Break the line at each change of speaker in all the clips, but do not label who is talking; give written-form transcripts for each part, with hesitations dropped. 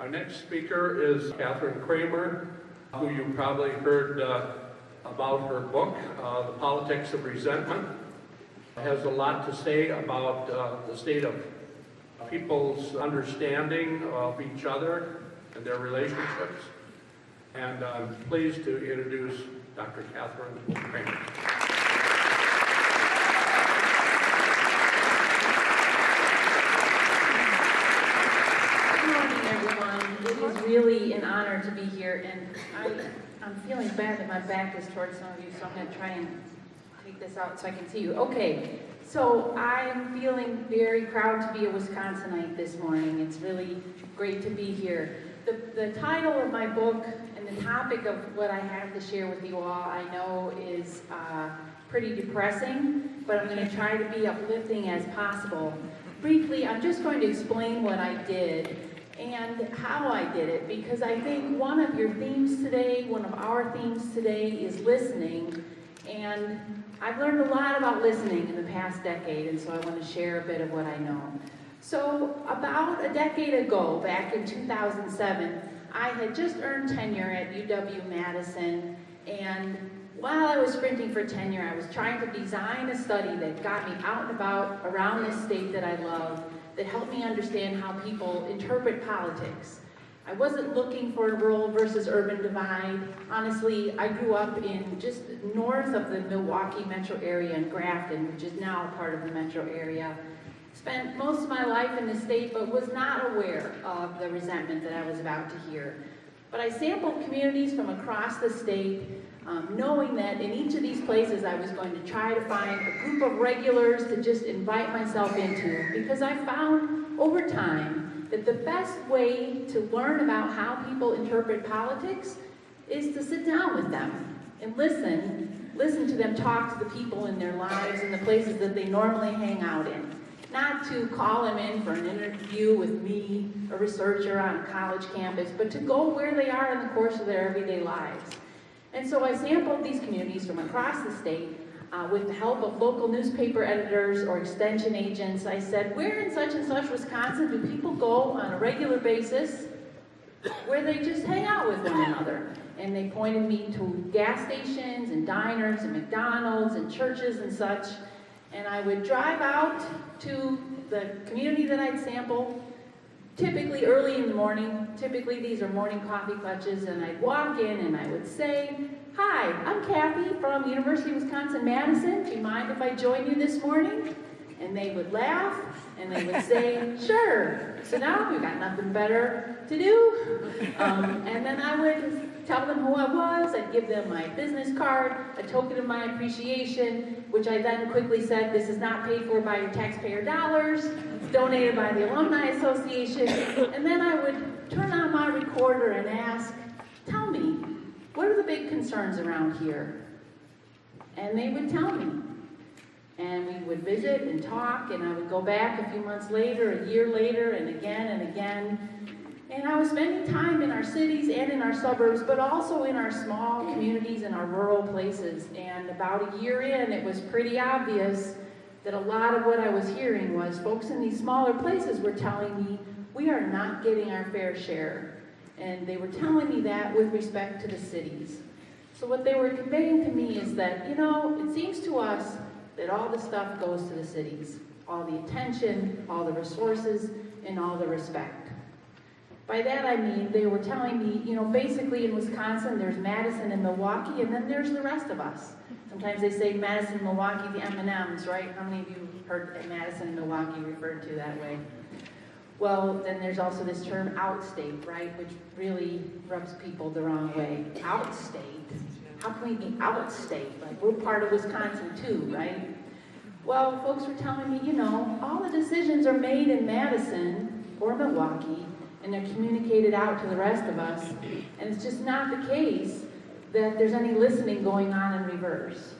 Our next speaker is Katherine Cramer, who you probably heard about her book, The Politics of Resentment. Has a lot to say about the state of people's understanding of each other and their relationships. And I'm pleased to introduce Dr. Katherine Cramer.
It is really an honor to be here, and I'm feeling bad that my back is towards some of you, so I'm going to try and take this out so I can see you. Okay, so I'm feeling very proud to be a Wisconsinite this morning. It's really great to be here. The title of my book and the topic of what I have to share with you all, I know is pretty depressing, but I'm going to try to be uplifting as possible. Briefly, I'm just going to explain what I did and how I did it, because I think one of your themes today, one of our themes today is listening, and I've learned a lot about listening in the past decade, and so I want to share a bit of what I know. So about a decade ago, back in 2007, I had just earned tenure at UW-Madison, and while I was sprinting for tenure, I was trying to design a study that got me out and about around this state that I love, that helped me understand how people interpret politics. I wasn't looking for a rural versus urban divide. Honestly, I grew up in just north of the Milwaukee metro area in Grafton, which is now part of the metro area. Spent most of my life in the state, but was not aware of the resentment that I was about to hear. But I sampled communities from across the state, knowing that in each of these places I was going to try to find a group of regulars to just invite myself into, because I found over time that the best way to learn about how people interpret politics is to sit down with them and listen to them talk to the people in their lives in the places that they normally hang out in. Not to call them in for an interview with me, a researcher on a college campus, but to go where they are in the course of their everyday lives. And so I sampled these communities from across the state with the help of local newspaper editors or extension agents. I said, where in such and such Wisconsin do people go on a regular basis where they just hang out with one another? And they pointed me to gas stations and diners and McDonald's and churches and such. And I would drive out to the community that I'd sample, typically early in the morning. Typically these are morning coffee clutches, and I'd walk in and I would say, hi, I'm Kathy from University of Wisconsin-Madison. Do you mind if I join you this morning? And they would laugh and they would say, sure. So now we've got nothing better to do. And then I would tell them who I was. I'd give them my business card, a token of my appreciation, which I then quickly said, this is not paid for by your taxpayer dollars. It's donated by the Alumni Association. And then I would turn on my recorder and ask, tell me, what are the big concerns around here? And they would tell me. And we would visit and talk, and I would go back a few months later, a year later, and again and again. And I was spending time in our cities and in our suburbs, but also in our small communities and our rural places. And about a year in, it was pretty obvious that a lot of what I was hearing was folks in these smaller places were telling me, we are not getting our fair share. And they were telling me that with respect to the cities. So what they were conveying to me is that, you know, it seems to us that all the stuff goes to the cities. All the attention, all the resources, and all the respect. By that I mean, they were telling me, you know, basically in Wisconsin, there's Madison and Milwaukee, and then there's the rest of us. Sometimes they say Madison, Milwaukee, the M&Ms, right? How many of you heard Madison and Milwaukee referred to that way? Well, then there's also this term outstate, right? Which really rubs people the wrong way. Outstate? How can we be outstate? Like, we're part of Wisconsin too, right? Well, folks were telling me, you know, all the decisions are made in Madison or Milwaukee, and they're communicated out to the rest of us, and it's just not the case that there's any listening going on in reverse.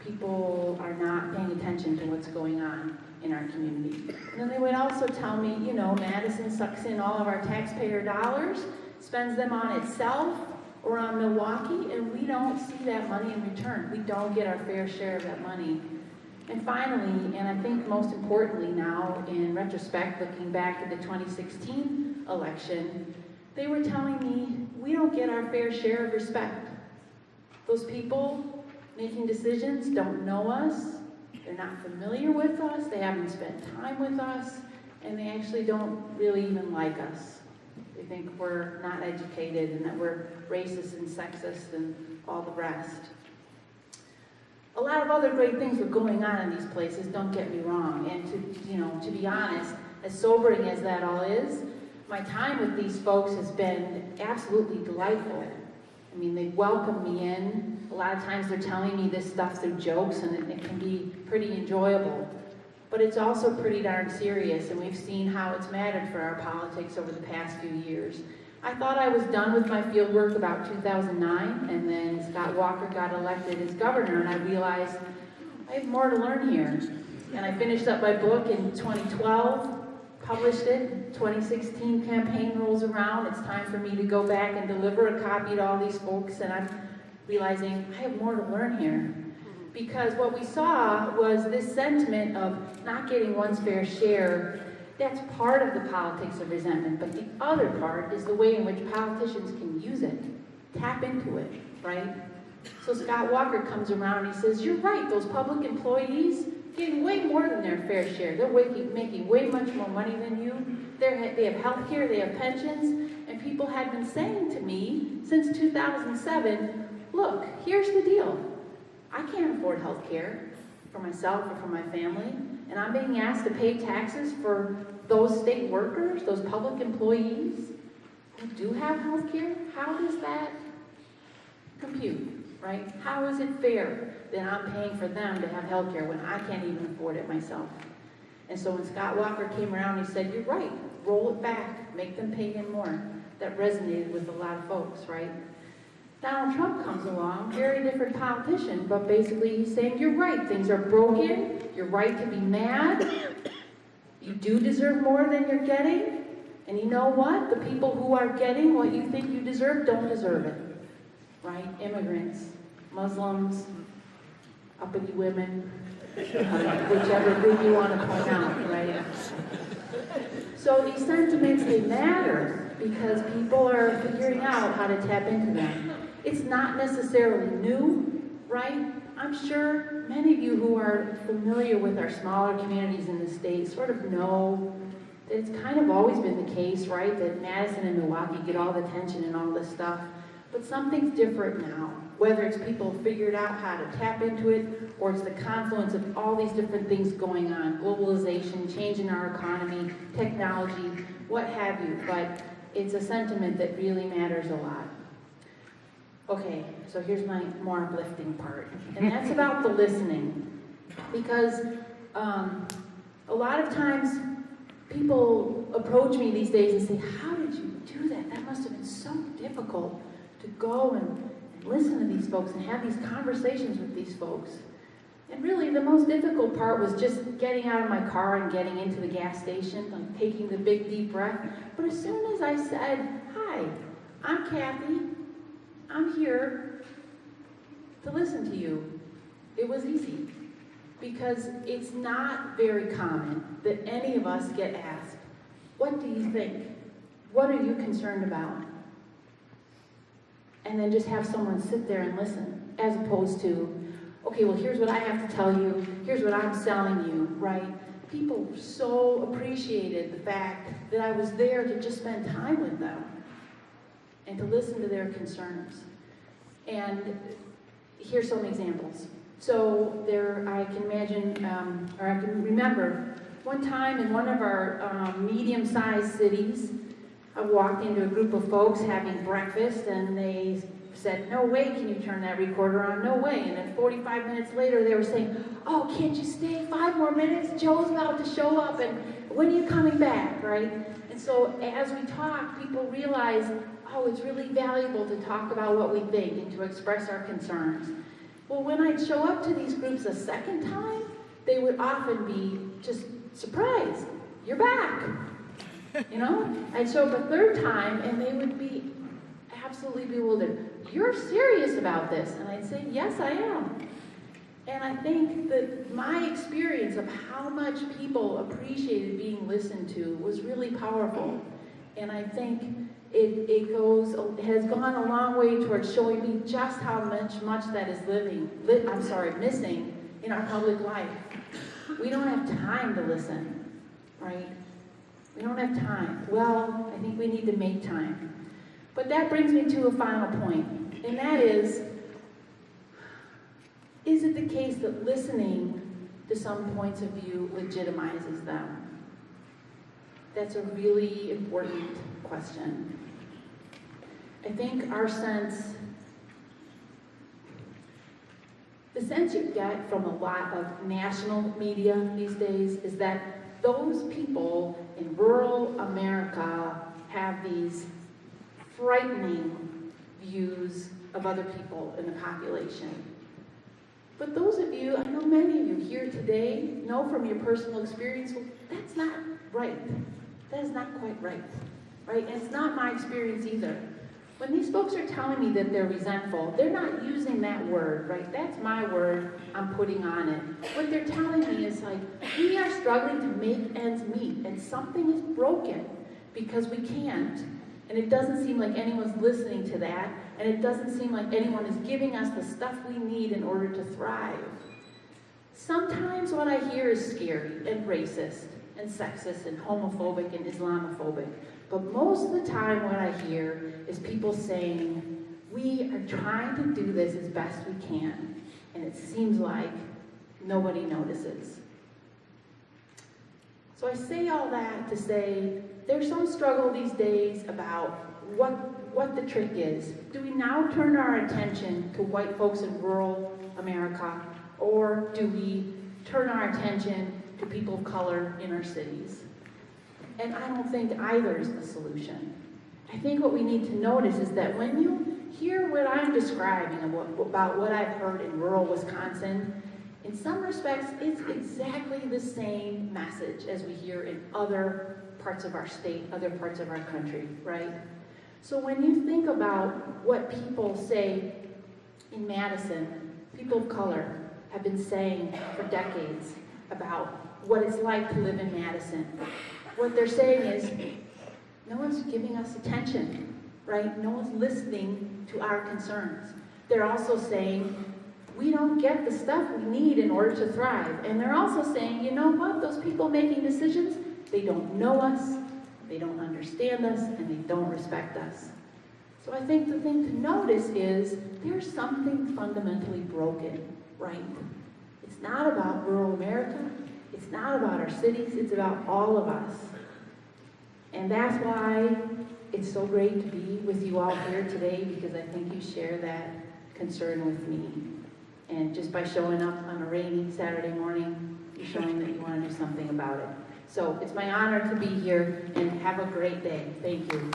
People are not paying attention to what's going on in our community. And then they would also tell me, you know, Madison sucks in all of our taxpayer dollars, spends them on itself or on Milwaukee, and we don't see that money in return. We don't get our fair share of that money. And finally, and I think most importantly now, in retrospect, looking back at the 2016 election, they were telling me we don't get our fair share of respect. Those people making decisions don't know us, they're not familiar with us, they haven't spent time with us, and they actually don't really even like us. They think we're not educated and that we're racist and sexist and all the rest. A lot of other great things were going on in these places, don't get me wrong, and to be honest, as sobering as that all is, my time with these folks has been absolutely delightful. I mean, they welcome me in. A lot of times they're telling me this stuff through jokes, and it can be pretty enjoyable. But it's also pretty darn serious, and we've seen how it's mattered for our politics over the past few years. I thought I was done with my field work about 2009, and then Scott Walker got elected as governor, and I realized I have more to learn here. And I finished up my book in 2012, published it. 2016 campaign rolls around. It's time for me to go back and deliver a copy to all these folks, and I'm realizing I have more to learn here. Because what we saw was this sentiment of not getting one's fair share. That's part of the politics of resentment, but the other part is the way in which politicians can use it, tap into it, right? So Scott Walker comes around and he says, you're right, those public employees getting way more than their fair share. They're making way much more money than you. They have health care, they have pensions, and people had been saying to me since 2007, look, here's the deal. I can't afford health care for myself or for my family, and I'm being asked to pay taxes for those state workers, those public employees who do have health care. How does that compute, right? How is it fair that I'm paying for them to have health care when I can't even afford it myself? And so when Scott Walker came around, he said, you're right, roll it back, make them pay him more. That resonated with a lot of folks, right? Donald Trump comes along, very different politician, but basically he's saying, you're right, things are broken, you're right to be mad, you do deserve more than you're getting, and you know what? The people who are getting what you think you deserve don't deserve it, right? Immigrants, Muslims, uppity women, whichever group you want to point out, right? So these sentiments, they matter because people are figuring out how to tap into them. It's not necessarily new, right? I'm sure many of you who are familiar with our smaller communities in the state sort of know that it's kind of always been the case, right? That Madison and Milwaukee get all the attention and all this stuff. But something's different now. Whether it's people figured out how to tap into it, or it's the confluence of all these different things going on, globalization, change in our economy, technology, what have you. But it's a sentiment that really matters a lot. Okay, so here's my more uplifting part, and that's about the listening. Because a lot of times people approach me these days and say, how did you do that? That must have been so difficult to go and listen to these folks and have these conversations with these folks. And really the most difficult part was just getting out of my car and getting into the gas station, like taking the big deep breath. But as soon as I said, hi, I'm Kathy, I'm here to listen to you, it was easy. Because it's not very common that any of us get asked, what do you think? What are you concerned about? And then just have someone sit there and listen, as opposed to, okay, well, here's what I have to tell you, here's what I'm selling you, right? People so appreciated the fact that I was there to just spend time with them and to listen to their concerns. And here's some examples. So I can imagine, or I can remember, one time in one of our medium-sized cities, I walked into a group of folks having breakfast, and they said, no way can you turn that recorder on, no way. And then 45 minutes later, they were saying, oh, can't you stay 5 more minutes? Joe's about to show up, and when are you coming back, right? And so as we talk, people realize, oh, it's really valuable to talk about what we think and to express our concerns. Well, when I'd show up to these groups a second time, they would often be just surprised. You're back. You know? I'd show up a third time, and they would be absolutely bewildered. You're serious about this? And I'd say, yes, I am. And I think that my experience of how much people appreciated being listened to was really powerful. And I think it has gone a long way towards showing me just how much that is missing in our public life. We don't have time to listen, right? We don't have time. Well, I think we need to make time. But that brings me to a final point, and that is it the case that listening to some points of view legitimizes them? That's a really important question. I think the sense you get from a lot of national media these days is that those people in rural America have these frightening views of other people in the population. But those of you, I know many of you here today, know from your personal experience, well, that's not right. That is not quite right, right? And it's not my experience either. When these folks are telling me that they're resentful, they're not using that word, right? That's my word I'm putting on it. What they're telling me is like, we are struggling to make ends meet, and something is broken because we can't. And it doesn't seem like anyone's listening to that, and it doesn't seem like anyone is giving us the stuff we need in order to thrive. Sometimes what I hear is scary and racist and sexist and homophobic and Islamophobic. But most of the time what I hear is people saying, we are trying to do this as best we can, and it seems like nobody notices. So I say all that to say, there's some struggle these days about what the trick is. Do we now turn our attention to white folks in rural America, or do we turn our attention to people of color in our cities? And I don't think either is the solution. I think what we need to notice is that when you hear what I'm describing about what I've heard in rural Wisconsin, in some respects, it's exactly the same message as we hear in other parts of our state, other parts of our country, right? So when you think about what people say in Madison, people of color have been saying for decades about what it's like to live in Madison, what they're saying is, no one's giving us attention, right? No one's listening to our concerns. They're also saying, we don't get the stuff we need in order to thrive. And they're also saying, you know what? Those people making decisions, they don't know us, they don't understand us, and they don't respect us. So I think the thing to notice is there's something fundamentally broken, right? It's not about rural America. It's not about our cities. It's about all of us. And that's why it's so great to be with you all here today, because I think you share that concern with me. And just by showing up on a rainy Saturday morning, you're showing that you want to do something about it. So it's my honor to be here, and have a great day. Thank you.